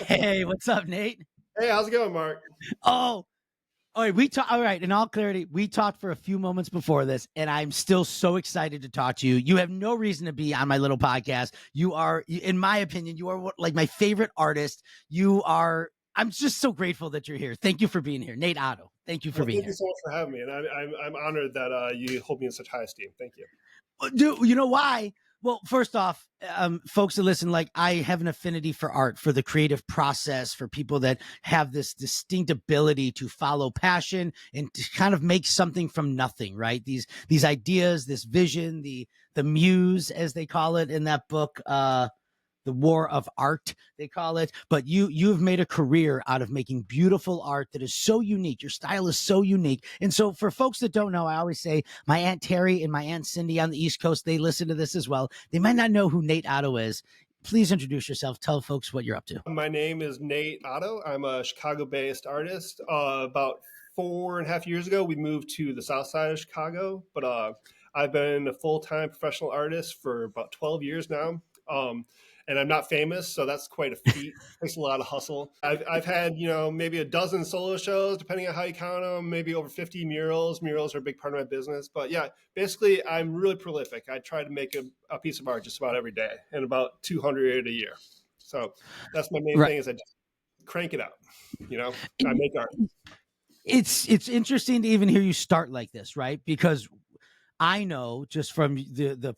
Hey, what's up, Nate? Hey, how's it going, Mark? Oh, all right. All right. In all clarity, we talked for a few moments before this, and I'm still so excited to talk to you. You have no reason to be on my little podcast. You are, in my opinion, you are like my favorite artist. You are. I'm just so grateful that you're here. Thank you for being here, Nate Otto. Thank you for Well, being thank you here. so much for having me, and I'm honored that you hold me in such high esteem. Thank you. Do you know why? Well, first off, folks that listen, like I have an affinity for art, for the creative process, for people that have this distinct ability to follow passion and to kind of make something from nothing, right? These ideas, this vision, the muse, as they call it in that book, the war of art, they call it. But you've made a career out of making beautiful art that is so unique. Your style is so unique. And so for folks that don't know, I always say my Aunt Terry and my Aunt Cindy on the East Coast, they listen to this as well. They might not know who Nate Otto is. Please introduce yourself. Tell folks what you're up to. My name is Nate Otto. I'm a Chicago-based artist. About 4.5 years ago, we moved to the South Side of Chicago, but I've been a full-time professional artist for about 12 years now. And I'm not famous, so that's quite a feat. It takes a lot of hustle. I've had, maybe a dozen solo shows, depending on how you count them, maybe over 50 murals. Murals are a big part of my business. But yeah, basically, I'm really prolific. I try to make a piece of art just about every day and about 200 a year. So that's my main Right. thing is I just crank it out. I make art. It's interesting to even hear you start like this, right? Because I know just from the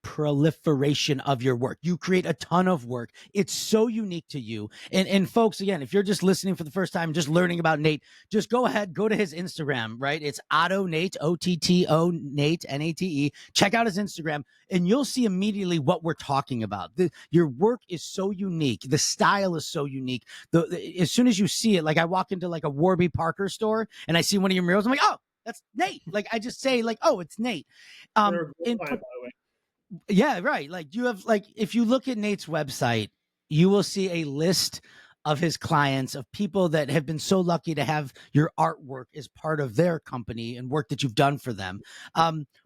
proliferation of your work, you create a ton of work. It's so unique to you. And folks, again, if you're just listening for the first time, just learning about Nate, just go ahead, go to his Instagram, right? It's Otto Nate, Otto Nate, Nate. Check out his Instagram, and you'll see immediately what we're talking about. Your work is so unique. The style is so unique. As soon as you see it, like I walk into like a Warby Parker store and I see one of your murals, I'm like, oh, that's Nate. Like I just say like, oh, it's Nate. They're a great In client, by the way. Yeah, right. Like you have like if you look at Nate's website, you will see a list of his clients, of people that have been so lucky to have your artwork as part of their company and work that you've done for them.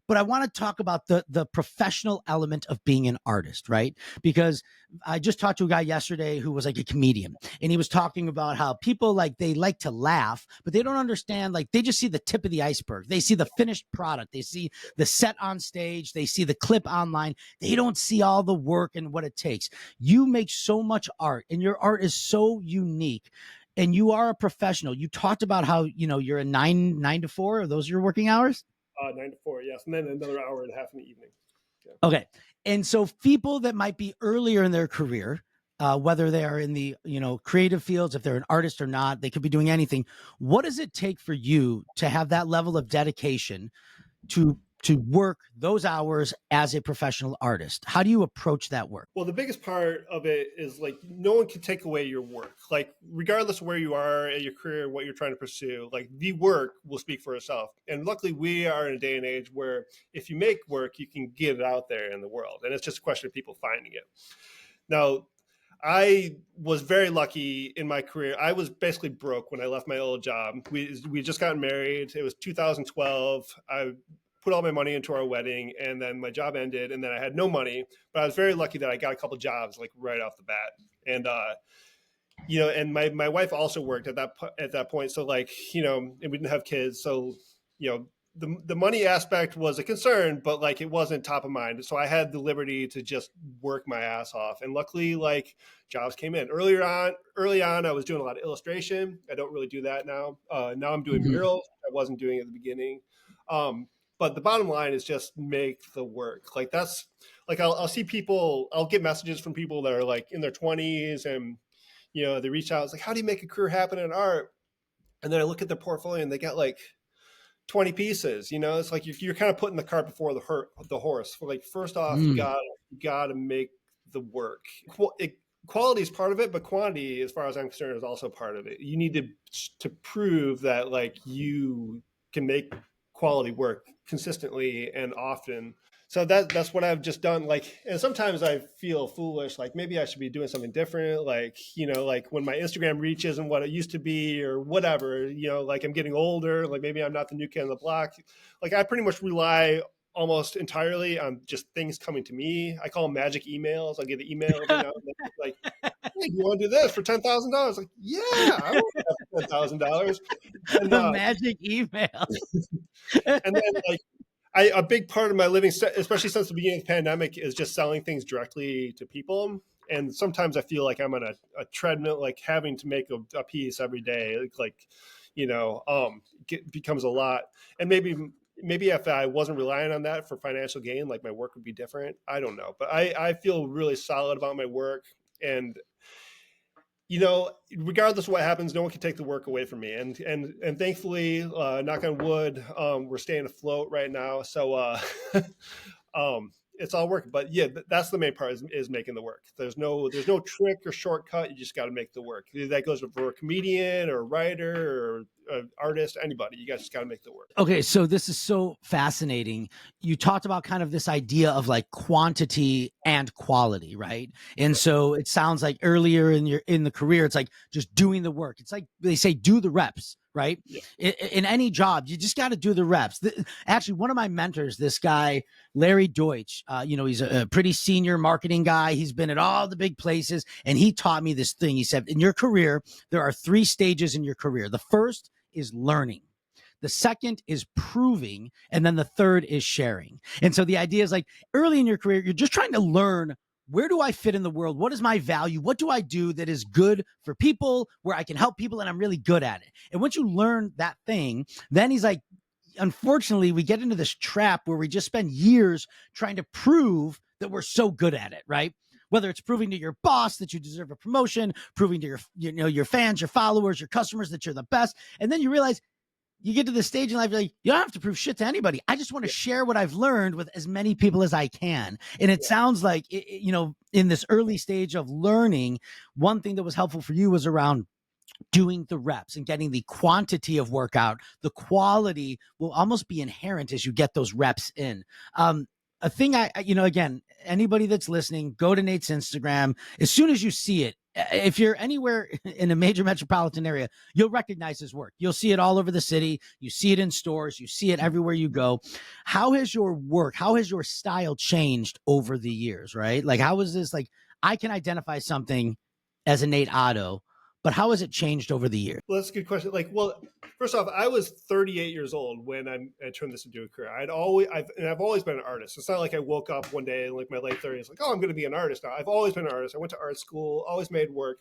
But I want to talk about the professional element of being an artist, right? Because I just talked to a guy yesterday who was like a comedian, and he was talking about how people like they like to laugh, but they don't understand. Like they just see the tip of the iceberg. They see the finished product. They see the set on stage. They see the clip online. They don't see all the work and what it takes. You make so much art, and your art is so unique, and you are a professional. You talked about how you're a nine to four. Are those your working hours? 9 to 4, yes, and then another hour and a half in the evening. Yeah. Okay. And so people that might be earlier in their career, whether they are in the creative fields, if they're an artist or not, they could be doing anything. What does it take for you to have that level of dedication to work those hours as a professional artist? How do you approach that work? Well, the biggest part of it is like no one can take away your work. Like regardless of where you are in your career, what you're trying to pursue, like the work will speak for itself. And luckily, we are in a day and age where if you make work, you can get it out there in the world, and it's just a question of people finding it. Now, I was very lucky in my career. I was basically broke when I left my old job. We just got married. It was 2012. I put all my money into our wedding, and then my job ended, and then I had no money. But I was very lucky that I got a couple jobs like right off the bat, and and my wife also worked at that point. So like and we didn't have kids, so the money aspect was a concern, but like it wasn't top of mind. So I had the liberty to just work my ass off, and luckily, like jobs came in early on. I was doing a lot of illustration. I don't really do that now. Now I'm doing murals. I wasn't doing at the beginning. But the bottom line is just make the work. Like that's like I'll see people. I'll get messages from people that are like in their 20s, and they reach out. It's like, how do you make a career happen in art? And then I look at their portfolio, and they got like 20 pieces. It's like you're kind of putting the cart before the horse. Like first off, you got to make the work. Quality is part of it, but quantity, as far as I'm concerned, is also part of it. You need to prove that like you can make quality work consistently and often. So that's what I've just done. Like, and sometimes I feel foolish, like maybe I should be doing something different. Like, like when my Instagram reach isn't what it used to be or whatever, like I'm getting older, like maybe I'm not the new kid on the block. Like I pretty much rely almost entirely on just things coming to me. I call them magic emails. I'll get an email every now and then, like, hey, you want to do this for $10,000? Like, yeah, I want that for $10,000. And The magic email. and then like a big part of my living, especially since the beginning of the pandemic, is just selling things directly to people. And sometimes I feel like I'm on a treadmill, like having to make a piece every day, becomes a lot. And maybe if I wasn't relying on that for financial gain, like my work would be different. I don't know, but I feel really solid about my work. And regardless of what happens, no one can take the work away from me. And thankfully, knock on wood, we're staying afloat right now. So it's all working. But yeah, that's the main part is making the work. There's no trick or shortcut. You just got to make the work. That goes for a comedian or a writer or an artist, anybody. You guys just got to make the work. Okay, so this is so fascinating. You talked about kind of this idea of like quantity and quality, right? And so it sounds like earlier in the career, it's like just doing the work. It's like they say, do the reps, right? Yeah. In any job, you just got to do the reps. Actually, one of my mentors, this guy, Larry Deutsch, he's a pretty senior marketing guy. He's been at all the big places, and he taught me this thing. He said, in your career, there are 3 stages in your career. The first is learning. The second is proving. And then the third is sharing. And so the idea is like early in your career, you're just trying to learn, where do I fit in the world? What is my value? What do I do that is good for people, where I can help people and I'm really good at it? And once you learn that thing, then he's like, unfortunately, we get into this trap where we just spend years trying to prove that we're so good at it, right? Whether it's proving to your boss that you deserve a promotion, proving to your fans, your followers, your customers that you're the best. And then you realize you get to the stage in life, you're like, you don't have to prove shit to anybody. I just want to share what I've learned with as many people as I can. And it sounds like, in this early stage of learning, one thing that was helpful for you was around doing the reps and getting the quantity of workout. The quality will almost be inherent as you get those reps in. A thing again, anybody that's listening, go to Nate's Instagram. As soon as you see it, if you're anywhere in a major metropolitan area, you'll recognize his work. You'll see it all over the city. You see it in stores. You see it everywhere you go. How has your style changed over the years, right? Like, how is this, like, I can identify something as a Nate Otto, but how has it changed over the years? Well, that's a good question. First off, I was 38 years old when I turned this into a career. I've always been an artist. It's not like I woke up one day in like my late 30s, like, oh, I'm going to be an artist now. I've always been an artist. I went to art school, always made work.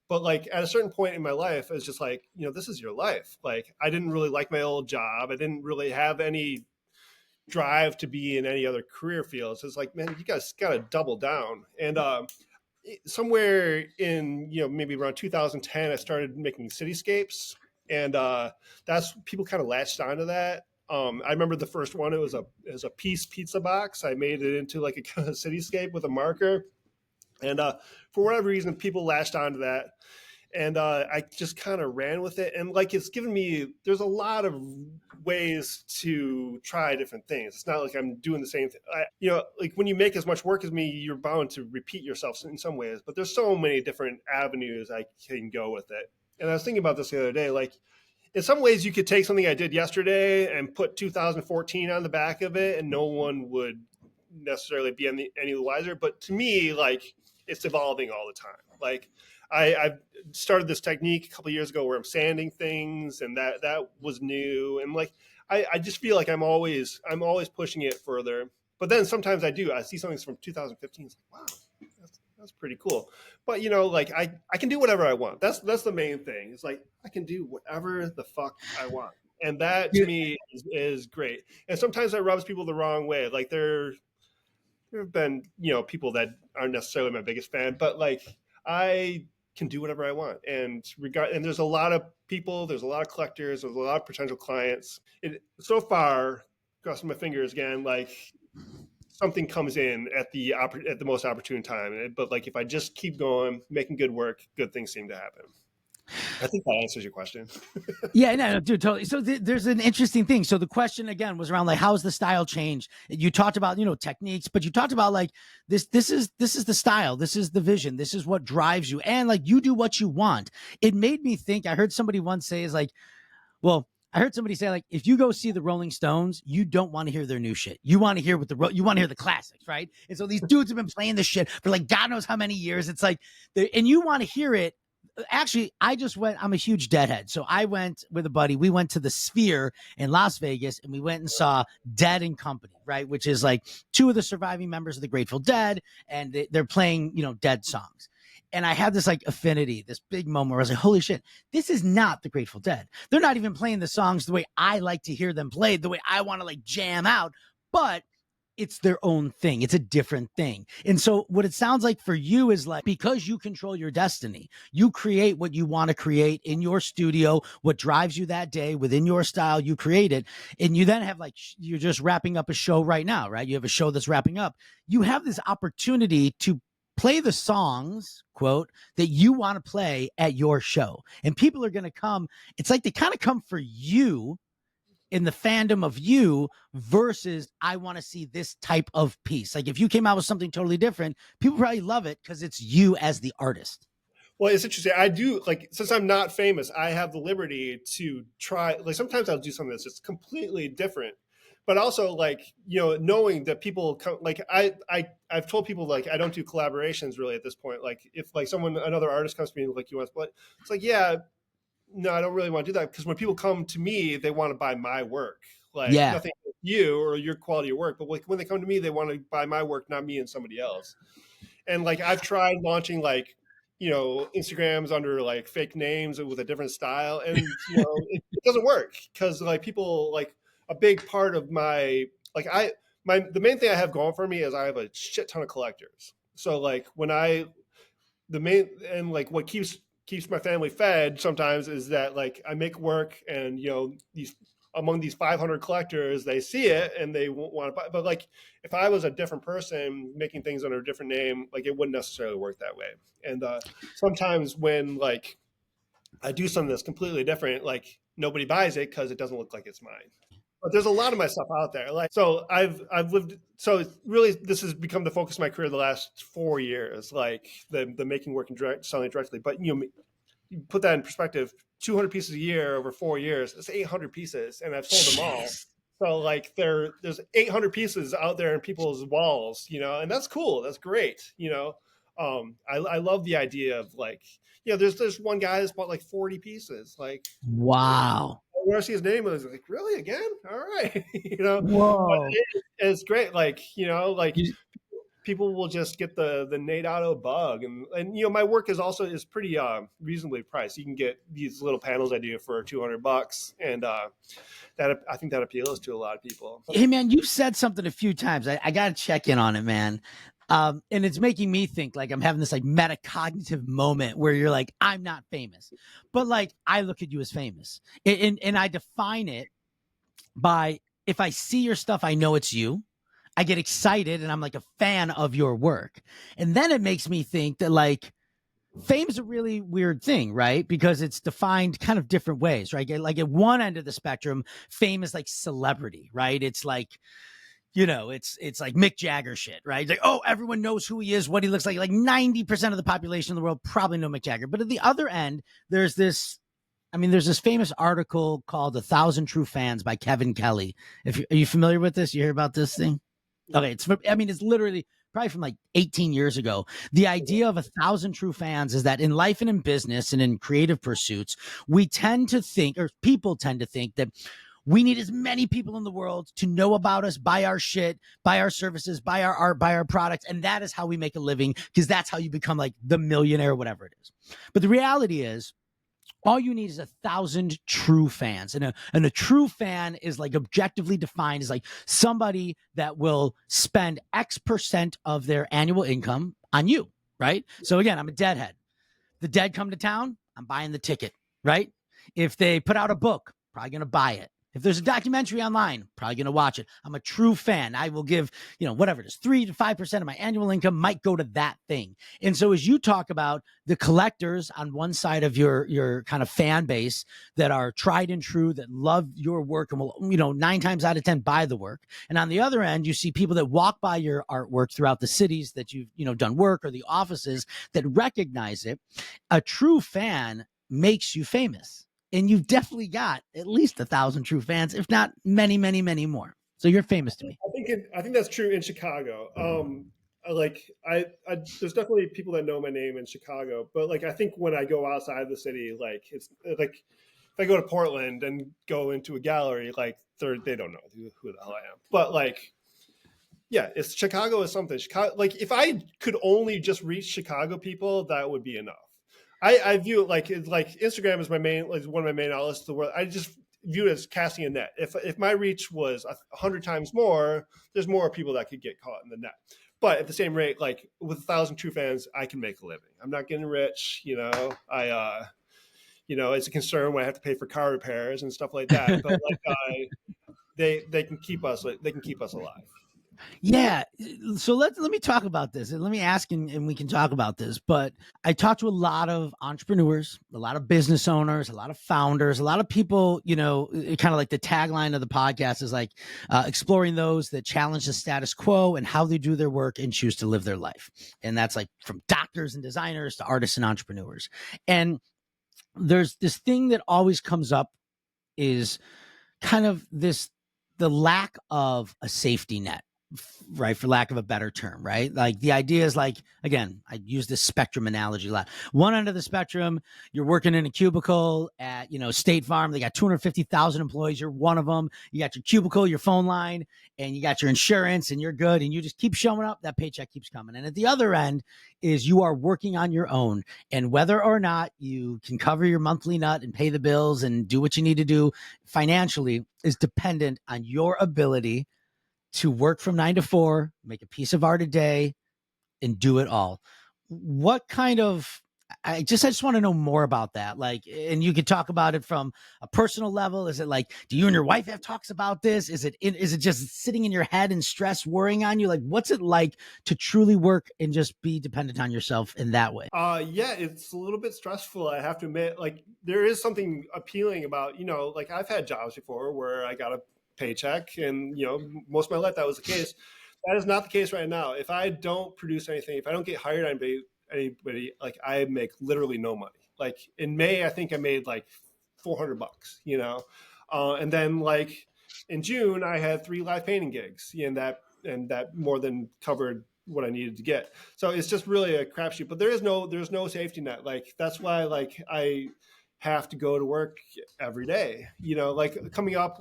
But like at a certain point in my life, it's just like, this is your life. Like, I didn't really like my old job. I didn't really have any drive to be in any other career fields. It's like, man, you guys got to double down. And somewhere in maybe around 2010, I started making cityscapes, and that's, people kind of latched onto that. I remember the first one, it was a piece pizza box. I made it into like a kind of cityscape with a marker, and for whatever reason, people latched onto that, and I just kind of ran with it. And like, it's given me, there's a lot of ways to try different things. It's not like I'm doing the same thing. Like when you make as much work as me, you're bound to repeat yourself in some ways, but there's so many different avenues I can go with it. And I was thinking about this the other day, like in some ways you could take something I did yesterday and put 2014 on the back of it and no one would necessarily be any the wiser. But to me, like, it's evolving all the time. Like, I've started this technique a couple of years ago where I'm sanding things, and that was new. And like, I just feel like I'm always pushing it further. But then sometimes I see something from 2015. It's like, wow, that's pretty cool. But like I can do whatever I want. That's the main thing. It's like I can do whatever the fuck I want, and that to me is great. And sometimes that rubs people the wrong way. Like there have been people that aren't necessarily my biggest fan, but like I can do whatever I want. And there's a lot of people, there's a lot of collectors, there's a lot of potential clients. So far, crossing my fingers again, like something comes in at the most opportune time. But like if I just keep going, making good work, good things seem to happen. I think that answers your question. Yeah, no, dude, totally. So there's an interesting thing. So the question again was around like, how's the style change? You talked about, techniques, but you talked about like this is the style. This is the vision. This is what drives you. And like, you do what you want. It made me think, I heard somebody once say is like, well, I heard somebody say, like, if you go see the Rolling Stones, you don't want to hear their new shit. You want to hear you want to hear the classics, right? And so these dudes have been playing this shit for like God knows how many years. It's like, and you want to hear it. Actually, I just went. I'm a huge Deadhead, so I went with a buddy. We went to the Sphere in Las Vegas, and we went and saw Dead and Company, right? Which is like two of the surviving members of the Grateful Dead, and they're playing, Dead songs. And I had this like affinity, this big moment where I was like, holy shit, this is not the Grateful Dead. They're not even playing the songs the way I like to hear them played, the way I want to like jam out, but it's their own thing. It's a different thing. And so what it sounds like for you is like, because you control your destiny, you create what you want to create in your studio, what drives you that day within your style, you create it. And you then have like, you're just wrapping up a show right now, right? You have a show that's wrapping up. You have this opportunity to play the songs, quote, that you want to play at your show. And people are going to come. It's like they kind of come for you in the fandom of you versus I want to see this type of piece. Like if you came out with something totally different, people probably love it because it's you as the artist. Well, it's interesting. I do like, since I'm not famous, I have the liberty to try. Like sometimes I'll do something that's just completely different, but also like, knowing that people come, like I've told people like I don't do collaborations really at this point. Like if like another artist comes to me like you want to play, it's like, yeah, no, I don't really want to do that, because when people come to me, they want to buy my work. Like Yeah. nothing with you or your quality of work, but like when they come to me, they want to buy my work, not me and somebody else. And like I've tried launching like, Instagrams under like fake names with a different style, and it doesn't work, because like people like a big part of my like the main thing I have going for me is I have a shit ton of collectors. So like the main and like what keeps my family fed sometimes is that like I make work, and these among these 500 collectors, they see it and they want to buy. But like if I was a different person making things under a different name, like it wouldn't necessarily work that way. And sometimes when like I do something that's completely different, like nobody buys it because it doesn't look like it's mine. But there's a lot of my stuff out there. Like so I've lived, so really this has become the focus of my career the last 4 years, like the making work and selling directly. But you put that in perspective, 200 pieces a year over 4 years, it's 800 pieces, and I've sold them all. So like there's 800 pieces out there in people's walls, and that's cool. That's great. I love the idea of like, there's one guy that's bought like 40 pieces. Like, wow. When I see his name, I was like, really again? All right. Whoa. It's great. Like, like people will just get the Nate Otto bug, and my work is pretty reasonably priced. You can get these little panels I do for $200, and that I think that appeals to a lot of people. Hey man, you've said something a few times. I got to check in on it, man. And it's making me think like I'm having this like metacognitive moment where you're like, I'm not famous, but like I look at you as famous, and I define it by, if I see your stuff, I know it's you. I get excited and I'm like a fan of your work. And then it makes me think that like fame's a really weird thing, right? Because it's defined kind of different ways, right? Like at one end of the spectrum, fame is like celebrity, right? It's like, it's like Mick Jagger shit, right? Like, oh, everyone knows who he is, what he looks like. Like 90% of the population in the world probably know Mick Jagger. But at the other end, there's this famous article called 1,000 True Fans by Kevin Kelly. Are you familiar with this? You hear about this thing? Okay, it's literally probably from like 18 years ago. The idea of 1,000 true fans is that in life and in business and in creative pursuits, we tend to think, or people tend to think, that we need as many people in the world to know about us, buy our shit, buy our services, buy our art, buy our products. And that is how we make a living, because that's how you become like the millionaire, whatever it is. But the reality is, all you need is 1,000 true fans. And a true fan is like objectively defined as like somebody that will spend X% of their annual income on you, right? So again, I'm a Deadhead. The Dead come to town, I'm buying the ticket, right? If they put out a book, probably going to buy it. If there's a documentary online, probably going to watch it. I'm a true fan. I will give, whatever it is, 3 to 5% of my annual income might go to that thing. And so as you talk about the collectors on one side of your kind of fan base that are tried and true, that love your work and will, 9 times out of 10 buy the work. And on the other end, you see people that walk by your artwork throughout the cities that you've, done work, or the offices that recognize it. A true fan makes you famous. and you've definitely got at least 1,000 true fans, if not many, many, many more. So you're famous to me. I think that's true in Chicago. There's definitely people that know my name in Chicago, but like I think when I go outside the city, like it's like if I go to Portland and go into a gallery, like they don't know who the hell I am. But like, yeah, it's Chicago is something. Chicago, like if I could only just reach Chicago people, that would be enough. I view it like Instagram is my main, like one of my main outlets to the world. I just view it as casting a net. If my reach was 100 times more, there's more people that could get caught in the net. But at the same rate, like with 1,000 true fans, I can make a living. I'm not getting rich, you know. It's a concern when I have to pay for car repairs and stuff like that. But like, they can keep us alive. Yeah. So let me talk about this, and let me ask, and we can talk about this. But I talk to a lot of entrepreneurs, a lot of business owners, a lot of founders, a lot of people, kind of like the tagline of the podcast is like exploring those that challenge the status quo and how they do their work and choose to live their life. And that's like from doctors and designers to artists and entrepreneurs. And there's this thing that always comes up is kind of the lack of a safety net, right? For lack of a better term, right? Like the idea is like, again, I use this spectrum analogy a lot. One end of the spectrum, you're working in a cubicle at, State Farm. They got 250,000 employees. You're one of them. You got your cubicle, your phone line, and you got your insurance, and you're good. And you just keep showing up. That paycheck keeps coming. And at the other end is you are working on your own. And whether or not you can cover your monthly nut and pay the bills and do what you need to do financially is dependent on your ability to work from 9 to 4, make a piece of art a day, and do it all. What kind of, I just want to know more about that. Like, and you could talk about it from a personal level. Is it like, do you and your wife have talks about this? Is it just sitting in your head and stress worrying on you? Like, what's it like to truly work and just be dependent on yourself in that way? Yeah, it's a little bit stressful. I have to admit, like there is something appealing about, like I've had jobs before where I got a paycheck and, most of my life that was the case. That is not the case right now. If I don't produce anything, if I don't get hired on anybody, like I make literally no money. Like in May, I think I made like $400, and then like in June, I had 3 live painting gigs, and that more than covered what I needed to get. So it's just really a crapshoot. But there's no safety net. Like that's why like I have to go to work every day. Like coming up,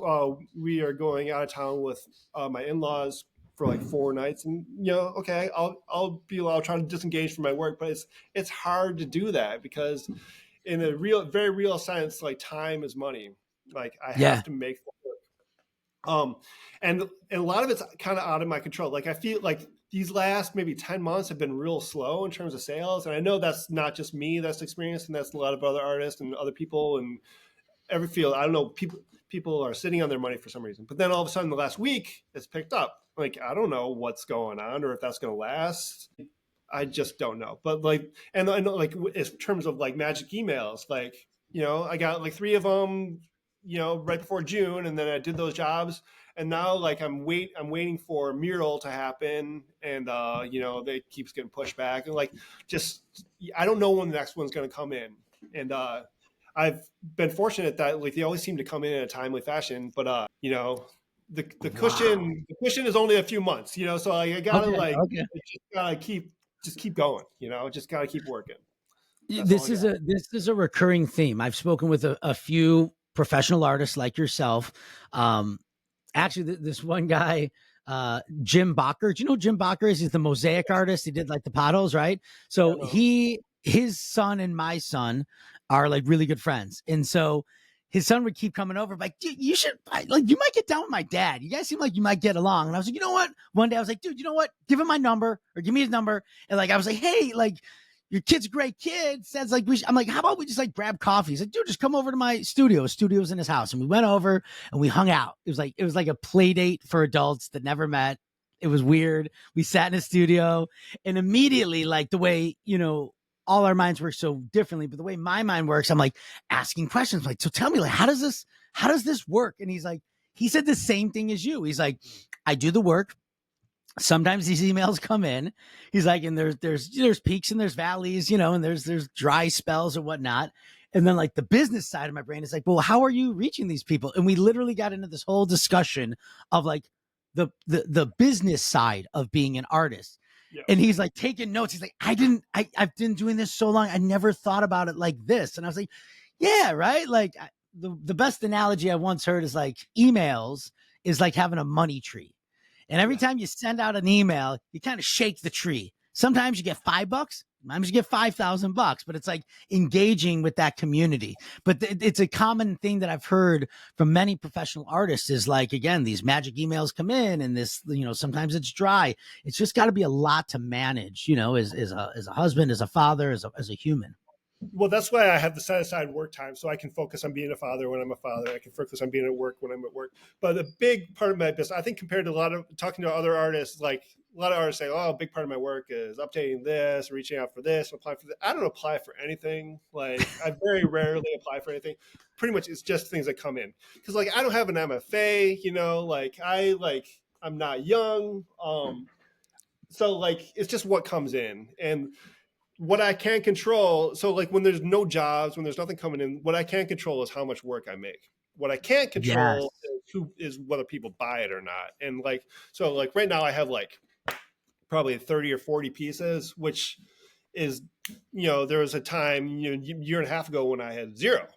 we are going out of town with my in-laws for like 4 nights, and okay, I'll try to disengage from my work, but it's hard to do that because in a very real sense, like time is money. Like I have to make work. And a lot of it's kind of out of my control. Like I feel like these last maybe 10 months have been real slow in terms of sales. And I know that's not just me that's experienced, and that's a lot of other artists and other people in every field. I don't know, people are sitting on their money for some reason. But then all of a sudden the last week it's picked up. Like, I don't know what's going on or if that's going to last. I just don't know. But like, and I know like in terms of like magic emails, like, I got like 3 of them, right before June, and then I did those jobs. And now like I'm waiting for a mural to happen, and they keeps getting pushed back, and like just I don't know when the next one's going to come in. And I've been fortunate that like they always seem to come in a timely fashion, but the cushion is only a few months, so like, I gotta just gotta keep going, just gotta keep working. This is a recurring theme. I've spoken with a few professional artists like yourself. Actually, this one guy, Jim Bacher. Do you know who Jim Bacher is? He's the mosaic artist. He did like the potholes, right? So his son and my son are like really good friends, and so his son would keep coming over, like, you should, like, you might get down with my dad. You guys seem like you might get along. And I was like, you know what? One day I was like, dude, you know what? Give him my number or give me his number. And like, I was like, hey, like, your kid's a great kid. Says like, I'm like, how about we just like grab coffee? He's like, dude, just come over to my studio. His studio's in his house. And we went over and we hung out. It was like a play date for adults that never met. It was weird. We sat in a studio, and immediately, like the way, all our minds work so differently, but the way my mind works, I'm like asking questions like, so tell me, like, how does this work? And he said the same thing as you. He's like, I do the work. Sometimes these emails come in. He's like, and there's peaks and there's valleys, and there's dry spells or whatnot. And then like the business side of my brain is like, well, how are you reaching these people? And we literally got into this whole discussion of like the business side of being an artist. Yeah. And he's like taking notes. He's like, I've been doing this so long. I never thought about it like this. And I was like, yeah, right. Like the best analogy I once heard is like emails is like having a money tree. And every time you send out an email, you kind of shake the tree. Sometimes you get $5, sometimes you get $5,000, but it's like engaging with that community. But it's a common thing that I've heard from many professional artists is like, again, these magic emails come in and this, sometimes it's dry. It's just got to be a lot to manage, as a husband, as a father, as a human. Well, that's why I have to set aside work time so I can focus on being a father when I'm a father. I can focus on being at work when I'm at work. But a big part of my business, I think, compared to a lot of talking to other artists, like a lot of artists say, "Oh, a big part of my work is updating this, reaching out for this, applying for that." I don't apply for anything. Like I very rarely apply for anything. Pretty much, it's just things that come in because, like, I don't have an MFA. I'm not young. So like, it's just what comes in and what I can't control. So like when there's no jobs, when there's nothing coming in, what I can't control is how much work I make. What I can't control is whether people buy it or not. And like, so like right now I have like probably 30 or 40 pieces, which is, there was a time, year and a half ago when I had zero,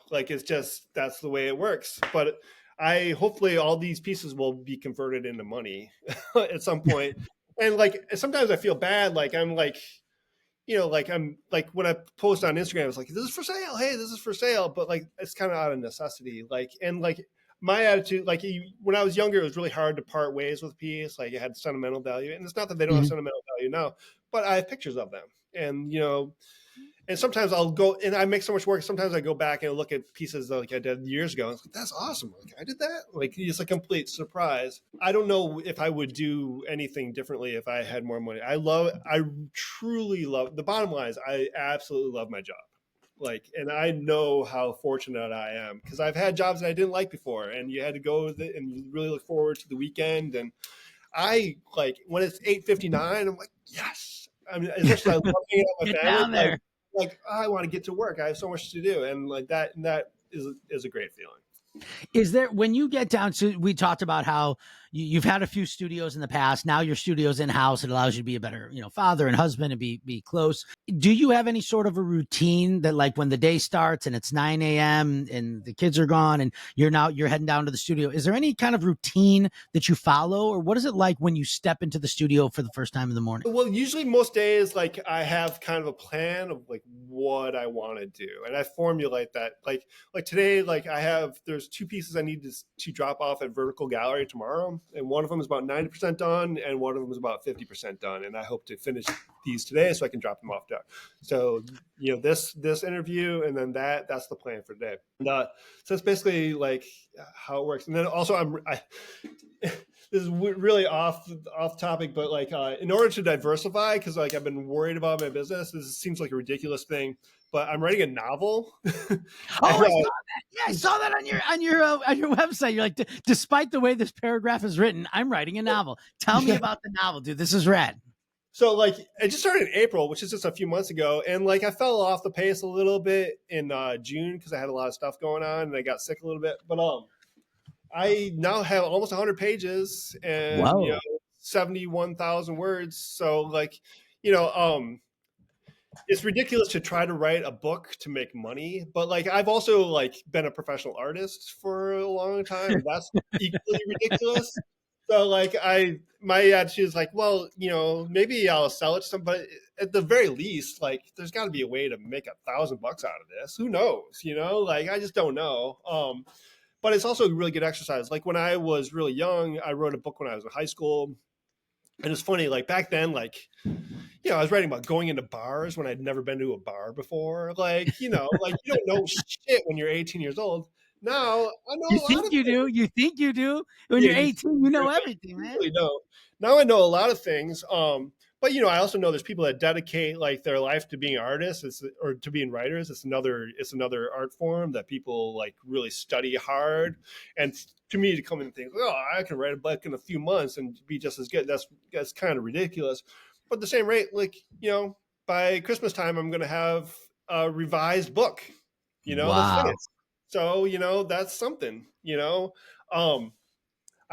like it's just, that's the way it works. But hopefully all these pieces will be converted into money at some point. And like, sometimes I feel bad. Like I'm like, I'm like when I post on Instagram, it's like, this is for sale. Hey, this is for sale. But like, it's kind of out of necessity. Like, and like my attitude, like when I was younger, it was really hard to part ways with a piece. Like it had sentimental value. And it's not that they don't have sentimental value now, but I have pictures of them. And, and sometimes I'll go and I make so much work. Sometimes I go back and look at pieces like I did years ago. And it's like, that's awesome. Like I did that. Like it's a complete surprise. I don't know if I would do anything differently if I had more money. I truly love, the bottom line is I absolutely love my job. Like, and I know how fortunate I am because I've had jobs that I didn't like before and you had to go with it and you really look forward to the weekend. And I like when it's 8:59, I'm like, yes. I mean, especially I love hanging out with my family. Down there. Like I want to get to work. I have so much to do, and like that is a great feeling. Is there, when you get down to, we talked about how you've had a few studios in the past. Now your studio's in house. It allows you to be a better, father and husband and be close. Do you have any sort of a routine that like when the day starts and it's 9 a.m. and the kids are gone and you're heading down to the studio? Is there any kind of routine that you follow, or what is it like when you step into the studio for the first time in the morning? Well, usually most days, like I have kind of a plan of like what I want to do, and I formulate that. Like today, like there's two pieces I need to drop off at Vertical Gallery tomorrow. And one of them is about 90% done, and one of them is about 50% done. And I hope to finish these today so I can drop them off there. So, this interview and then that's the plan for today. And, so that's basically like how it works. And then also this is really off topic, but like in order to diversify, because like I've been worried about my business, this seems like a ridiculous thing, but I'm writing a novel. I saw that. Yeah, I saw that on your website. You're like, despite the way this paragraph is written, I'm writing a novel. Tell me about the novel, dude. This is rad. So like I just started in April, which is just a few months ago, and like I fell off the pace a little bit in June because I had a lot of stuff going on and I got sick a little bit. But I now have almost 100 pages and 71,000 words. So like, it's ridiculous to try to write a book to make money, but like I've also like been a professional artist for a long time. And that's equally ridiculous. So like my attitude is like, well, maybe I'll sell it to somebody. At the very least, like there's got to be a way to make $1,000 out of this. Who knows? Like I just don't know. But it's also a really good exercise. Like when I was really young, I wrote a book when I was in high school. And it's funny, like back then, like, I was writing about going into bars when I'd never been to a bar before. Like, like you don't know shit when you're 18 years old. Now I know You a lot think of you things. do. You think you do. When you're 18, you know everything, man. Really don't. Now I know a lot of things. But I also know there's people that dedicate like their life to being artists or to being writers. It's another art form that people like really study hard. And to me, to come in and think, oh, I can write a book in a few months and be just as good. That's kind of ridiculous. But at the same rate, like by Christmas time, I'm going to have a revised book, that's Wow. finished. So, that's something,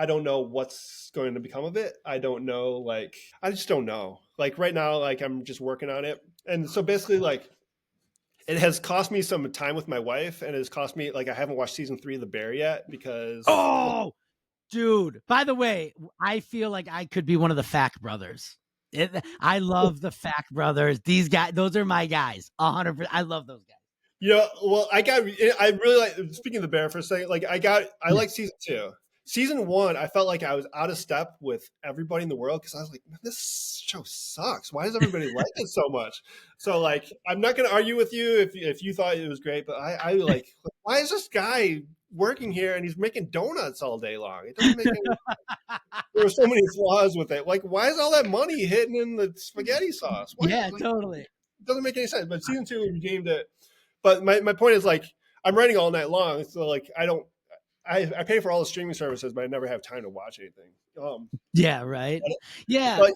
I don't know what's going to become of it. I don't know. Like, I just don't know. Like right now, like I'm just working on it. And so basically like it has cost me some time with my wife, and it has cost me, like, I haven't watched season 3 of The Bear yet because Oh, dude. By the way, I feel like I could be one of the Fact brothers. I love the Fact brothers. These guys, those are my guys. 100%. I love those guys. well, I really like, speaking of The Bear for a second, like I Yeah. like season 2. Season 1, I felt like I was out of step with everybody in the world because I was like, man, this show sucks. Why does everybody like it so much? So like, I'm not going to argue with you if you thought it was great, but I like, why is this guy working here and he's making donuts all day long? It doesn't make any. There were so many flaws with it. Like, why is all that money hidden in the spaghetti sauce? Why? Yeah, Like, totally. it doesn't make any sense. But season 2 redeemed it. But my point is, like, I'm writing all night long, so like I pay for all the streaming services, but I never have time to watch anything. Yeah, right. Yeah. But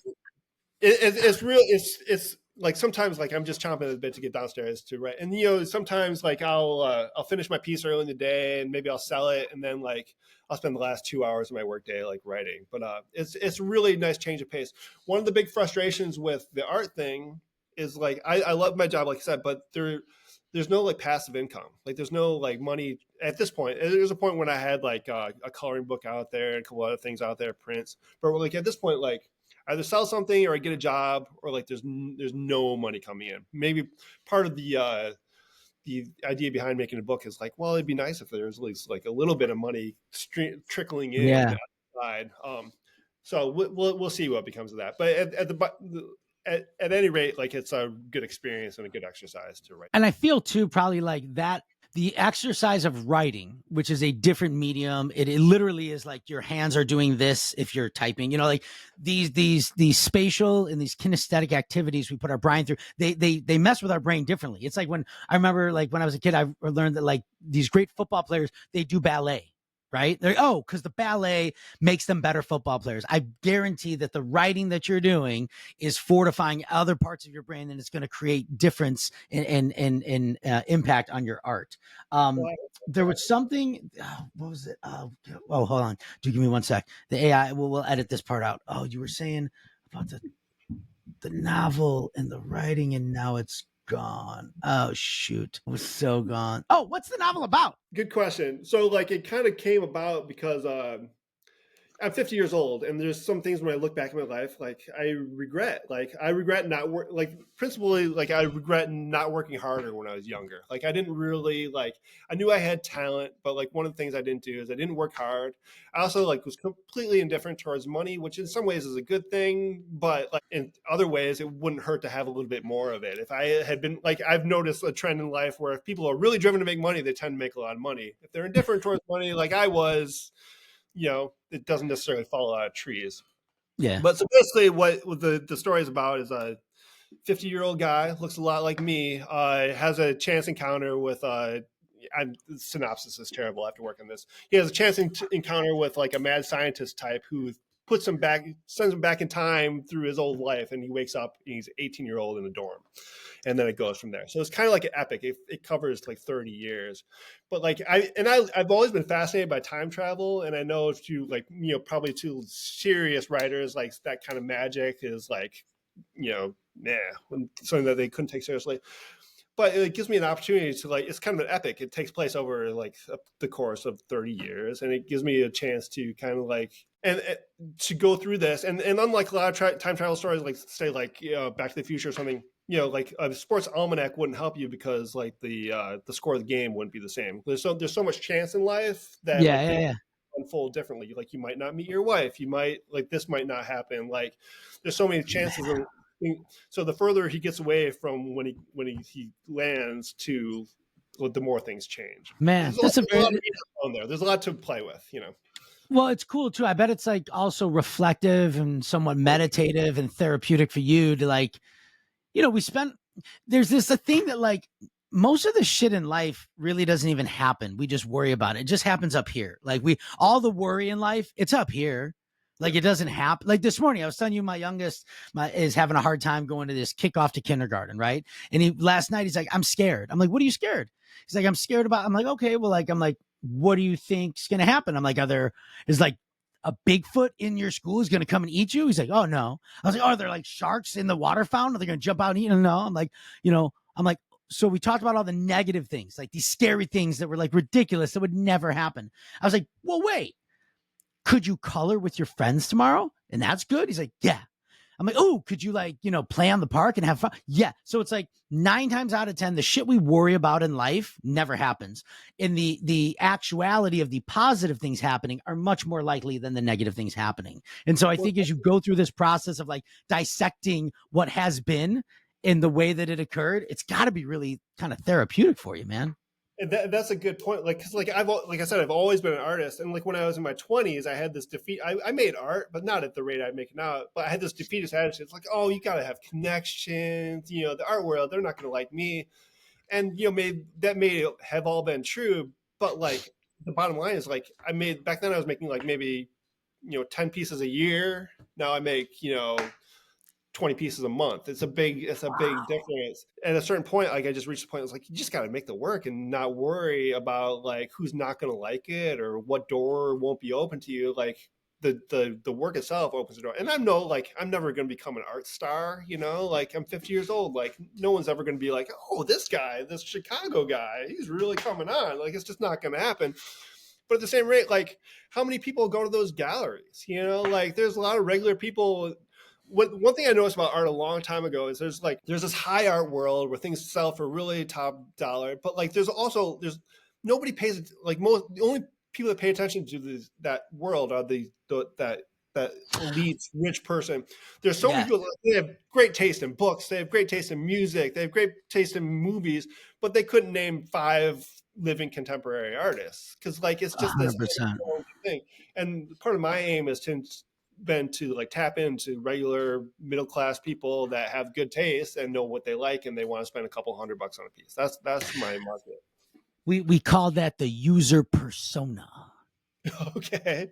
it's real. It's like sometimes like I'm just chomping at the bit to get downstairs to write, and sometimes like I'll finish my piece early in the day, and maybe I'll sell it, and then like I'll spend the last 2 hours of my workday like writing. But it's really nice change of pace. One of the big frustrations with the art thing is like I love my job, like I said, but there's no like passive income. Like there's no like money at this point. There's a point when I had like a coloring book out there and a couple other things out there, prints. But like at this point, like either sell something or I get a job, or like there's no money coming in. Maybe part of the idea behind making a book is like, well, it'd be nice if there's at least like a little bit of money trickling in Yeah. outside. So we'll see what becomes of that. But at any rate, like it's a good experience and a good exercise to write. And I feel too, probably like that, the exercise of writing, which is a different medium. It literally is like your hands are doing this if you're typing, like these spatial and these kinesthetic activities we put our brain through, they mess with our brain differently. It's like when I remember, like when I was a kid, I learned that like these great football players, they do ballet. Right? Because the ballet makes them better football players. I guarantee that the writing that you're doing is fortifying other parts of your brain, and it's going to create difference in impact on your art. There was something. What was it? Hold on. Do give me one sec. The AI. We'll edit this part out. Oh, you were saying about the novel and the writing, and now it's gone. Oh shoot, it was so gone. Oh, what's the novel about? Good question. So like it kind of came about because I'm 50 years old, and there's some things when I look back in my life, like I regret. Like I regret not work. Like principally, like I regret not working harder when I was younger. Like I didn't really like. I knew I had talent, but like one of the things I didn't do is I didn't work hard. I also like was completely indifferent towards money, which in some ways is a good thing, but like in other ways it wouldn't hurt to have a little bit more of it. If I had been like, I've noticed a trend in life where if people are really driven to make money, they tend to make a lot of money. If they're indifferent towards money, like I was, it doesn't necessarily fall out of trees. Yeah. But so basically what the story is about is a 50-year-old guy, looks a lot like me, has a chance encounter with the synopsis is terrible after working this. He has a chance encounter with like a mad scientist type who sends him back in time through his old life, and he wakes up and he's 18-year-old in a dorm. And then it goes from there. So it's kind of like an epic. It covers like 30 years. But like I've always been fascinated by time travel, and I know to like, probably to serious writers, like that kind of magic is like, something that they couldn't take seriously. But it gives me an opportunity to like, it's kind of an epic. It takes place over like the course of 30 years. And it gives me a chance to kind of like, and to go through this. And unlike a lot of time travel stories, like say like, Back to the Future or something, like a sports almanac wouldn't help you because like the score of the game wouldn't be the same. There's so much chance in life that things unfold differently. Like you might not meet your wife. You might like, this might not happen. Like there's so many chances of, so the further he gets away from when he lands to, the more things change. Man, there's a lot on there. There's a lot to play with, Well, it's cool too. I bet it's like also reflective and somewhat meditative and therapeutic for you to like, there's a thing that like most of the shit in life really doesn't even happen. We just worry about it. It just happens up here. Like all the worry in life, it's up here. Like it doesn't happen. Like this morning, I was telling you, my youngest is having a hard time going to this kickoff to kindergarten, right? And last night he's like, "I'm scared." I'm like, "What are you scared?" He's like, "I'm scared about." I'm like, "Okay, well, like, I'm like, what do you think's gonna happen?" I'm like, is like a Bigfoot in your school is gonna come and eat you?" He's like, "Oh no." I was like, "Oh, are there like sharks in the water fountain? Are they gonna jump out and eat?" No, I'm like, I'm like, so we talked about all the negative things, like these scary things that were like ridiculous that would never happen. I was like, well, wait, could you color with your friends tomorrow? And that's good. He's like, yeah. I'm like, oh, could you like, play on the park and have fun? Yeah. So it's like 9 times out of 10, the shit we worry about in life never happens. And the actuality of the positive things happening are much more likely than the negative things happening. And so I think as you go through this process of like dissecting what has been in the way that it occurred, it's got to be really kind of therapeutic for you, man. And that's a good point. Like, cause like like I said, I've always been an artist. And like when I was in my 20s, I had this defeat. I made art, but not at the rate I make it now. But I had this defeatist attitude. It's like, oh, you got to have connections. The art world, they're not going to like me. And, may have all been true. But like the bottom line is like, back then I was making like maybe, 10 pieces a year. Now I make, 20 pieces a month. It's a big difference. At a certain point, like I just reached the point, it's like you just got to make the work and not worry about like who's not going to like it or what door won't be open to you. Like the work itself opens the door. And I'm never going to become an art star, like I'm 50 years old. Like no one's ever going to be like, oh, this Chicago guy, he's really coming on. Like it's just not going to happen. But at the same rate, like how many people go to those galleries? Like there's a lot of regular people. One thing I noticed about art a long time ago is there's this high art world where things sell for really top dollar, but like there's nobody pays like the only people that pay attention to that world are that elite rich person. There's so many Yeah. people, they have great taste in books, they have great taste in music, they have great taste in movies, but they couldn't name 5 living contemporary artists because like it's just this 100%. thing. And part of my aim is been to like tap into regular middle class people that have good taste and know what they like and they want to spend a couple $100 on a piece. That's my market. We call that the user persona. Okay.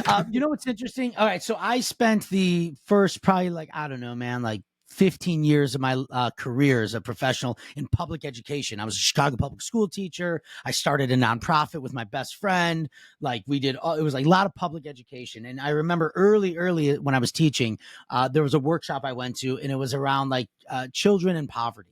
What's interesting? All right, so I spent the first probably like I don't know, man, like 15 years of my career as a professional in public education. I was a Chicago public school teacher. I started a nonprofit with my best friend. Like it was like a lot of public education. And I remember early when I was teaching, there was a workshop I went to, and it was around like children in poverty.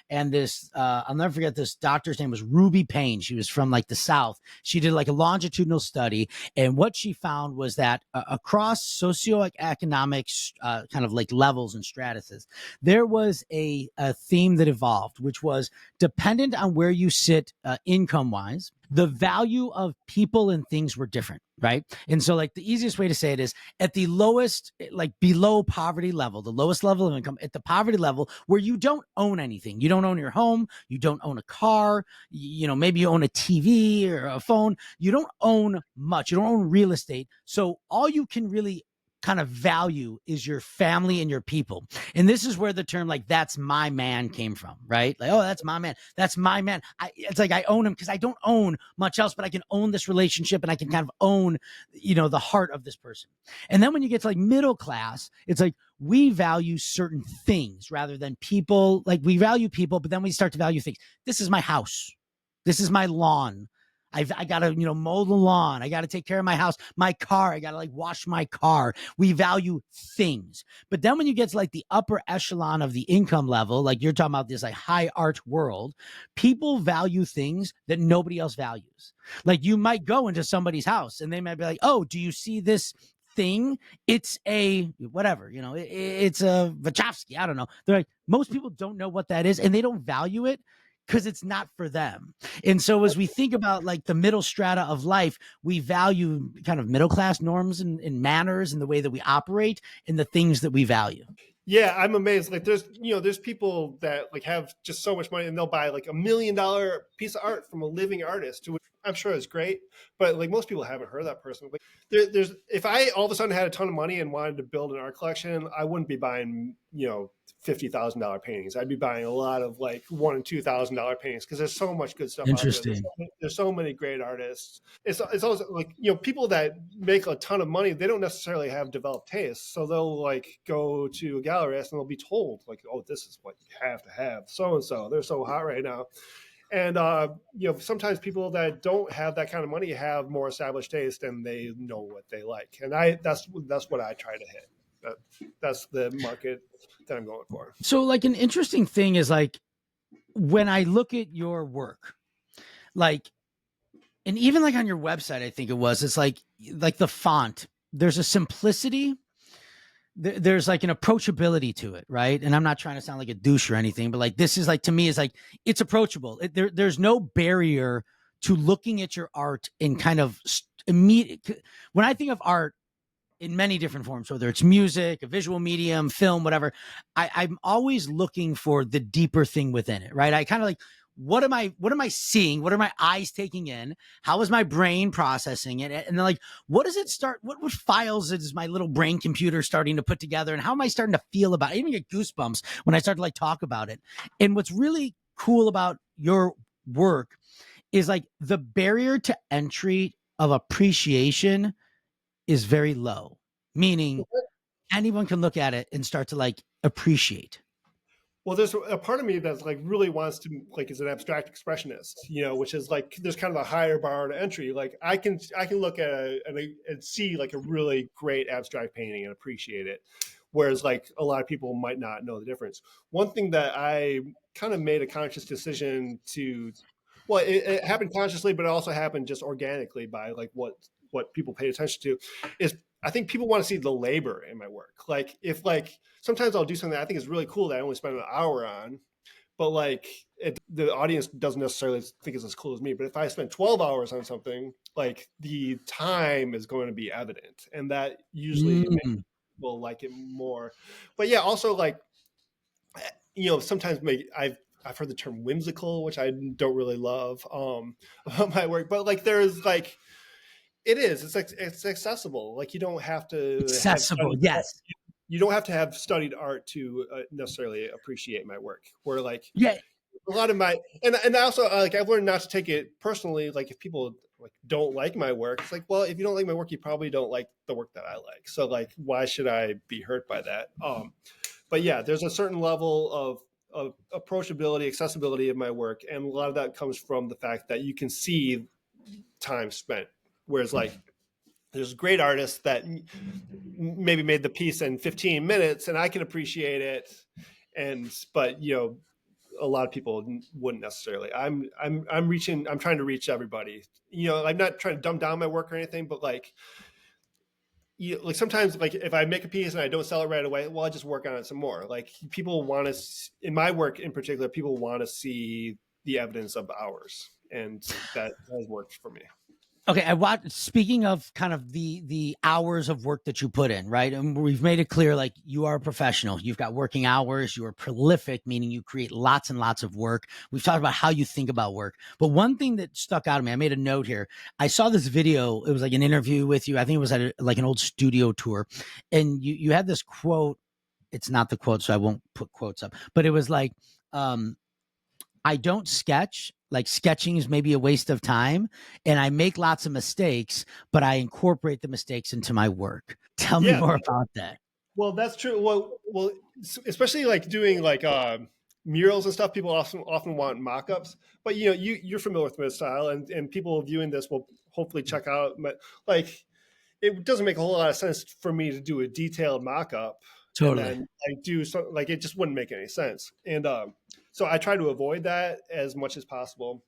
And this, I'll never forget, this doctor's name was Ruby Payne. She was from like the South. She did like a longitudinal study. And what she found was that across socioeconomic kind of like levels and stratuses, there was a theme that evolved, which was dependent on where you sit income wise, the value of people and things were different, right? And so like the easiest way to say it is at the lowest, like below poverty level, the lowest level of income, at the poverty level where you don't own anything. You don't own your home. You don't own a car. Maybe you own a TV or a phone. You don't own much. You don't own real estate. So all you can really kind of value is your family and your people. And this is where the term like that's my man came from, right? Like, oh, that's my man. That's my man. It's like I own him because I don't own much else, but I can own this relationship and I can kind of own, the heart of this person. And then when you get to like middle class, it's like we value certain things rather than people. Like we value people, but then we start to value things. This is my house. This is my lawn. I got to, mow the lawn. I got to take care of my house, my car. I got to like wash my car. We value things. But then when you get to like the upper echelon of the income level, like you're talking about this like high art world, people value things that nobody else values. Like you might go into somebody's house and they might be like, oh, do you see this thing? It's a whatever, it's a Wachowski. I don't know. They're like, most people don't know what that is and they don't value it because it's not for them. And so as we think about like the middle strata of life, we value kind of middle class norms and manners and the way that we operate and the things that we value. Yeah, I'm amazed. Like there's people that like have just so much money and they'll buy like $1 million piece of art from a living artist who I'm sure is great, but like most people haven't heard of that person. Like there's if I all of a sudden had a ton of money and wanted to build an art collection, I wouldn't be buying $50,000 paintings. I'd be buying a lot of like $1,000 and $2,000 paintings because there's so much good stuff out there. Interesting. There's so many great artists. It's also like, people that make a ton of money, they don't necessarily have developed tastes, so they'll like go to a gallerist and they'll be told like, oh, this is what you have to have. So and so, they're so hot right now. And sometimes people that don't have that kind of money have more established taste and they know what they like. And that's what I try to hit. That's the market that I'm going for. So like an interesting thing is like when I look at your work, like, and even like on your website, I think it's like the font, there's a simplicity, there's like an approachability to it, right? And I'm not trying to sound like a douche or anything, but like this is like, to me, is like it's approachable. There's no barrier to looking at your art in kind of immediate. When I think of art in many different forms, whether it's music, a visual medium, film, whatever, I'm always looking for the deeper thing within it, right? I kind of like, what am I seeing? What are my eyes taking in? How is my brain processing it? And then like, what does it start? What files is my little brain computer starting to put together? And how am I starting to feel about it? I even get goosebumps when I start to like talk about it. And what's really cool about your work is like the barrier to entry of appreciation is very low, meaning anyone can look at it and start to like appreciate. Well, there's a part of me that's like really wants to like is an abstract expressionist, which is like there's kind of a higher bar to entry. Like I can look at and see like a really great abstract painting and appreciate it, whereas like a lot of people might not know the difference. One thing that I kind of made a conscious decision to, well, it happened consciously, but it also happened just organically by like what people pay attention to, is I think people want to see the labor in my work. Like if like sometimes I'll do something that I think is really cool that I only spend an hour on, but like the audience doesn't necessarily think it's as cool as me. But if I spend 12 hours on something, like the time is going to be evident, and that usually makes people like it more. But yeah, also like sometimes I've heard the term whimsical, which I don't really love about my work, but like there's like it's accessible. Like you don't have to accessible. Yes. You don't have to have studied art to necessarily appreciate my work. Where like yeah, a lot of my and also like I've learned not to take it personally. Like if people like don't like my work, it's like, well, if you don't like my work, you probably don't like the work that I like. So like, why should I be hurt by that? But yeah, there's a certain level of approachability, accessibility of my work, and a lot of that comes from the fact that you can see time spent. Whereas like there's great artists that maybe made the piece in 15 minutes and I can appreciate it. But a lot of people wouldn't necessarily. I'm trying to reach everybody. I'm not trying to dumb down my work or anything, but like sometimes like if I make a piece and I don't sell it right away, well, I just work on it some more. Like people want to, in my work in particular, people want to see the evidence of hours, and that has worked for me. Okay, speaking of kind of the hours of work that you put in, right? And we've made it clear, like you are a professional. You've got working hours. You are prolific, meaning you create lots and lots of work. We've talked about how you think about work. But one thing that stuck out to me, I made a note here. I saw this video. It was like an interview with you. I think it was at like an old studio tour. And you had this quote. It's not the quote, so I won't put quotes up. But it was like, I don't sketch. Like sketching is maybe a waste of time, and I make lots of mistakes, but I incorporate the mistakes into my work. Tell me more about that. Well, that's true. Well, especially like doing like murals and stuff, people often want mock-ups. But you're familiar with my style, and people viewing this will hopefully check out. Like, it doesn't make a whole lot of sense for me to do a detailed mock-up. Totally. And then like do something like it just wouldn't make any sense. And so I try to avoid that as much as possible.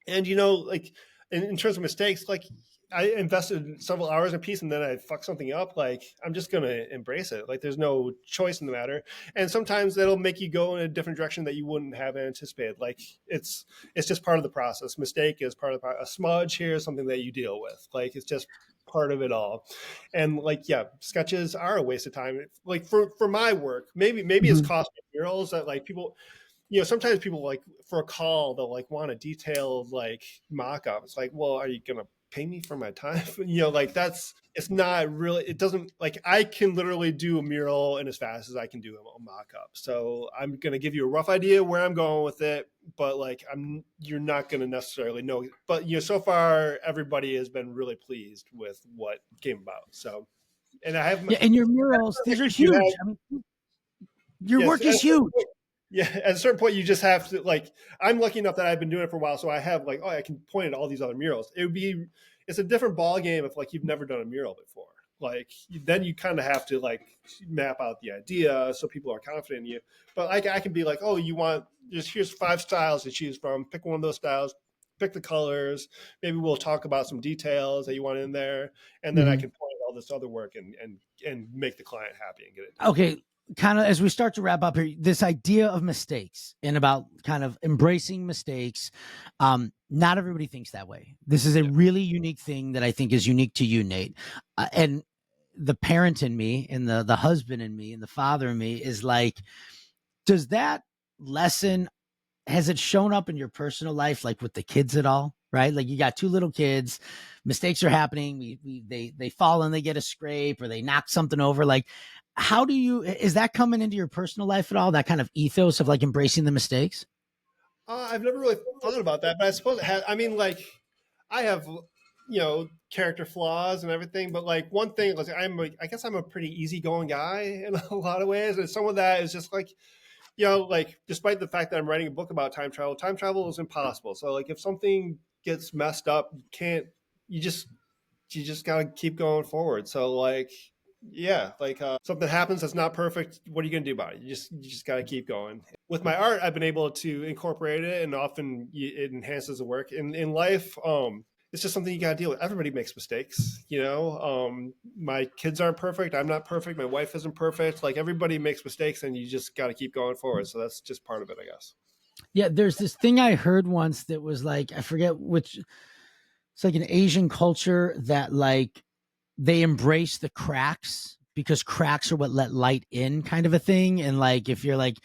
And like in terms of mistakes, like I invested several hours in a piece and then I fuck something up. Like I'm just gonna embrace it. Like there's no choice in the matter. And sometimes that'll make you go in a different direction that you wouldn't have anticipated. Like it's just part of the process. Mistake is part of the process. A smudge here is something that you deal with. Like it's just part of it all. And like, yeah, sketches are a waste of time. Like for my work, maybe it's cost murals that like people, sometimes people like for a call, they'll like want a detailed like mock-up. It's like, well, are you going to pay me for my time? Like it's not really, it doesn't like, I can literally do a mural and as fast as I can do a mock-up. So I'm going to give you a rough idea where I'm going with it, but like, you're not going to necessarily know, but so far everybody has been really pleased with what came about. So, and I have, Yeah, and your murals, these are you have, huge. I mean, your yes, work is huge. yeah, at a certain point, you just have to like. I'm lucky enough that I've been doing it for a while, so I have like, oh, I can point at all these other murals. It's a different ball game if like you've never done a mural before. Like then you kind of have to like map out the idea so people are confident in you. But like I can be like, oh, here's 5 styles to choose from. Pick one of those styles. Pick the colors. Maybe we'll talk about some details that you want in there, and then I Mhm. can point at all this other work and make the client happy and get it. Okay, kind of as we start to wrap up here, this idea of mistakes and about kind of embracing mistakes. Not everybody thinks that way. This is a really unique thing that I think is unique to you, Nate. And the parent in me and the husband in me and the father in me is like, does that lesson, has it shown up in your personal life, like with the kids at all? Right? Like you got 2 little kids, mistakes are happening. They fall and they get a scrape or they knock something over. Like, how do you, is that coming into your personal life at all? That kind of ethos of like embracing the mistakes? I've never really thought about that, but I suppose it has. I mean, like, I have, character flaws and everything, but like one thing, like, I guess I'm a pretty easygoing guy in a lot of ways, and some of that is just like, like despite the fact that I'm writing a book about time travel is impossible. So like, if something gets messed up, you just gotta keep going forward. So like, yeah, like something happens that's not perfect. What are you gonna do about it? You just gotta keep going. With my art, I've been able to incorporate it, and often it enhances the work. In life, it's just something you gotta deal with. Everybody makes mistakes, My kids aren't perfect. I'm not perfect. My wife isn't perfect. Like everybody makes mistakes, and you just gotta keep going forward. So that's just part of it, I guess. Yeah, there's this thing I heard once that was like, I forget which, it's like an Asian culture that like they embrace the cracks because cracks are what let light in, kind of a thing. And like if you're like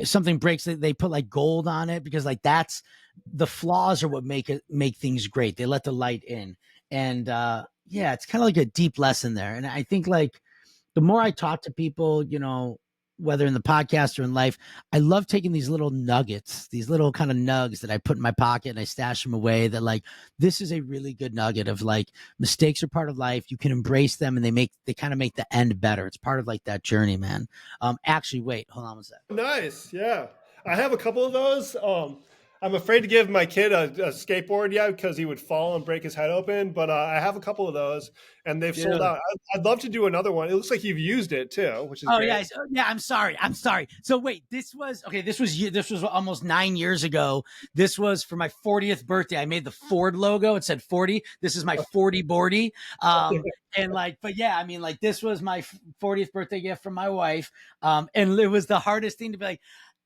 something breaks, they put like gold on it because like that's the flaws are what make things great. They let the light in. And yeah, it's kind of like a deep lesson there. And I think like the more I talk to people, whether in the podcast or in life, I love taking these little nuggets, these little kind of nugs that I put in my pocket and I stash them away. That like, this is a really good nugget of like, mistakes are part of life. You can embrace them and they kind of make the end better. It's part of like that journey, man. Actually, wait, hold on one sec. Nice. Yeah. I have a couple of those. I'm afraid to give my kid a skateboard yet because he would fall and break his head open. But I have a couple of those, and they've sold Dude. out. I'd love to do another one. It looks like you've used it too, which is Oh great. yeah, yeah. I'm sorry. So wait, this was okay. This was almost 9 years ago. This was for my 40th birthday. I made the Ford logo. It said 40. This is my 40 boardy. And like, but yeah, I mean, like this was my 40th birthday gift from my wife. And it was the hardest thing to be like,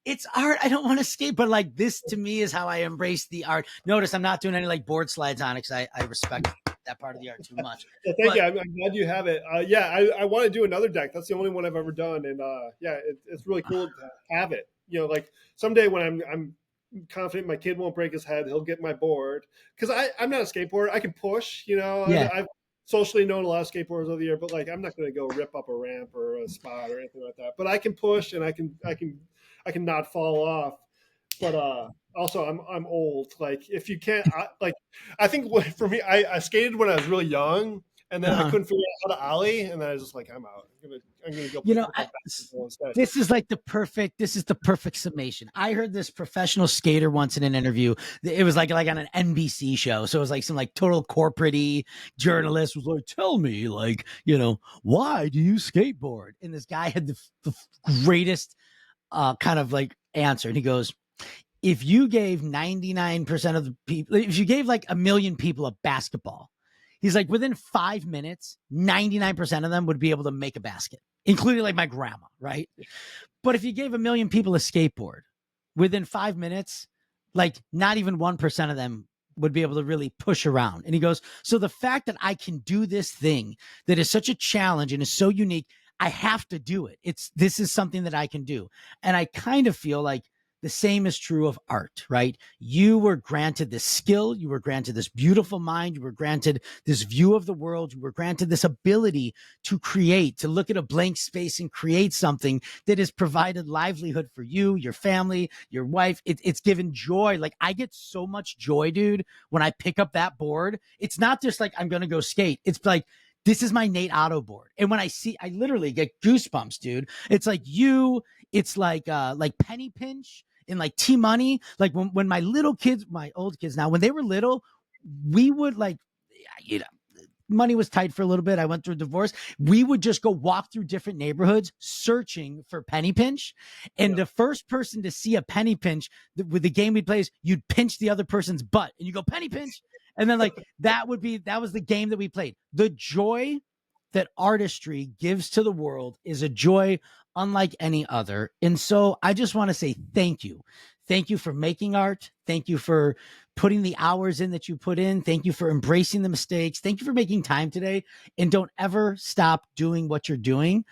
it's art. I don't want to skate, but like this to me is how I embrace the art. Notice I'm not doing any like board slides on it because I respect that part of the art too much. Well, thank you. I'm glad you have it. Yeah, I want to do another deck. That's the only one I've ever done, and yeah, it's really cool to have it. Like someday when I'm confident my kid won't break his head, he'll get my board because I'm not a skateboarder. I can push. Yeah. I've socially known a lot of skateboarders over the year, but like I'm not going to go rip up a ramp or a spot or anything like that. But I can push and I can not fall off. But also I'm old. Like if you can't, I think for me, I skated when I was really young, and then I couldn't figure out how to ollie, and then I was just like, I'm out. I'm gonna go. Instead. This is the perfect summation. I heard this professional skater once in an interview. It was like on an NBC show. So it was like some like total corporate-y journalist was like, tell me like, why do you skateboard? And this guy had the greatest kind of like answer. And he goes, if you gave 99% of the people, if you gave like 1 million people a basketball, he's like, within 5 minutes, 99% of them would be able to make a basket, including like my grandma, right? But if you gave 1 million people a skateboard, within 5 minutes, like not even 1% of them would be able to really push around. And he goes, so the fact that I can do this thing that is such a challenge and is so unique, I have to do it. This is something that I can do. And I kind of feel like the same is true of art, right? You were granted this skill, you were granted this beautiful mind, you were granted this view of the world, you were granted this ability to create, to look at a blank space and create something that has provided livelihood for you, your family, your wife. It's given joy. Like, I get so much joy, dude, when I pick up that board. It's not just like I'm going to go skate. It's like, this is my Nate Otto board. And when I see, I literally get goosebumps, dude. It's like you, it's like Penny Pinch and like T Money. Like when my little kids, my old kids now, when they were little, we would like, you know, money was tight for a little bit. I went through a divorce. We would just go walk through different neighborhoods searching for penny pinch. And Yeah. the first person to see a penny pinch with the game we play is you'd pinch the other person's butt and you go penny pinch. And then like that was the game that we played. The joy that artistry gives to the world is a joy unlike any other. And so I just want to say thank you. Thank you for making art. Thank you for putting the hours in that you put in. Thank you for embracing the mistakes. Thank you for making time today. And don't ever stop doing what you're doing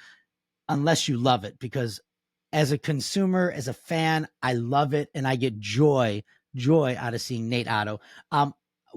unless you love it, because as a consumer, as a fan, I love it and I get joy out of seeing Nate Otto.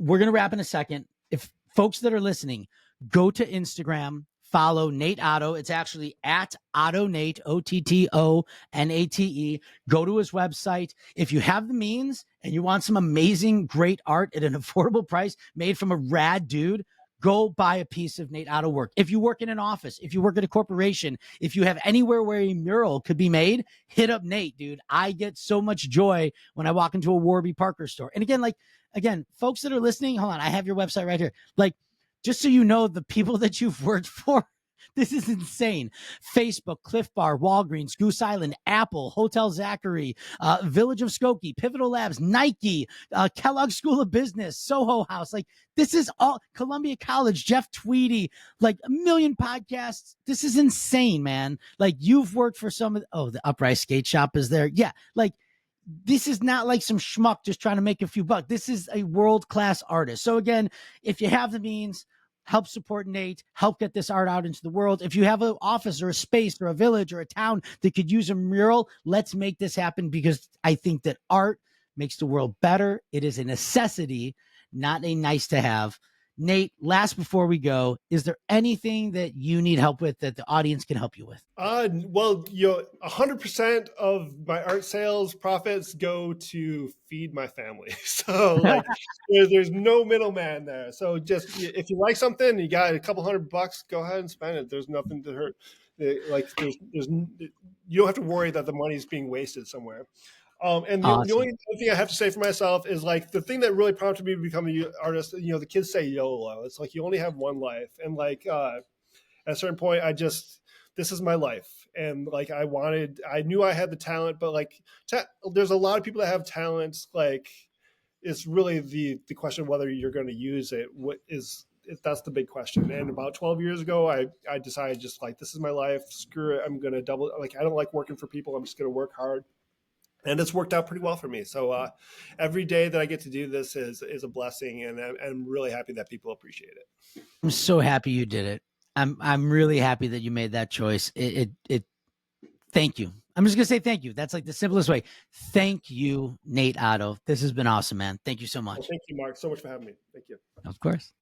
We're going to wrap in a second. If folks that are listening, go to Instagram, follow Nate Otto. It's actually at Otto Nate, OTTONATE. Go to his website. If you have the means and you want some amazing, great art at an affordable price made from a rad dude, go buy a piece of Nate Otto work. If you work in an office, if you work at a corporation, if you have anywhere where a mural could be made, hit up Nate, dude. I get so much joy when I walk into a Warby Parker store. And again, folks that are listening, hold on, I have your website right here. Like, just so you know, the people that you've worked for, this is insane. Facebook, Cliff Bar, Walgreens, Goose Island, Apple, Hotel Zachary, Village of Skokie, Pivotal Labs, Nike, Kellogg School of Business, Soho House. Like, this is all Columbia College, Jeff Tweedy, like a million podcasts. This is insane, man. Like, you've worked for some of the Uprise Skate Shop is there. Yeah. Like, this is not like some schmuck just trying to make a few bucks. This is a world-class artist. So again, if you have the means, help support Nate, help get this art out into the world. If you have an office or a space or a village or a town that could use a mural, let's make this happen, because I think that art makes the world better. It is a necessity, not a nice to have. Nate, last before we go, is there anything that you need help with that the audience can help you with? Well, 100% of my art sales profits go to feed my family. So like, there's no middleman there. So just if you like something, you got a couple $100, go ahead and spend it. There's nothing to hurt. Like there's you don't have to worry that the money's being wasted somewhere. And the Awesome. only thing I have to say for myself is like the thing that really prompted me to become an artist. The kids say YOLO. It's like you only have one life, and like at a certain point, this is my life, and like I knew I had the talent, but like there's a lot of people that have talents. Like it's really the question of whether you're going to use it. That's the big question. And about 12 years ago, I decided just like this is my life. Screw it. I'm going to double. Like I don't like working for people. I'm just going to work hard. And it's worked out pretty well for me. So every day that I get to do this is a blessing, and I'm really happy that people appreciate it. I'm so happy you did it. I'm really happy that you made that choice. Thank you. I'm just gonna say thank you. That's like the simplest way. Thank you, Nate Otto. This has been awesome, man. Thank you so much. Well, thank you, Marc, so much for having me. Thank you. Of course.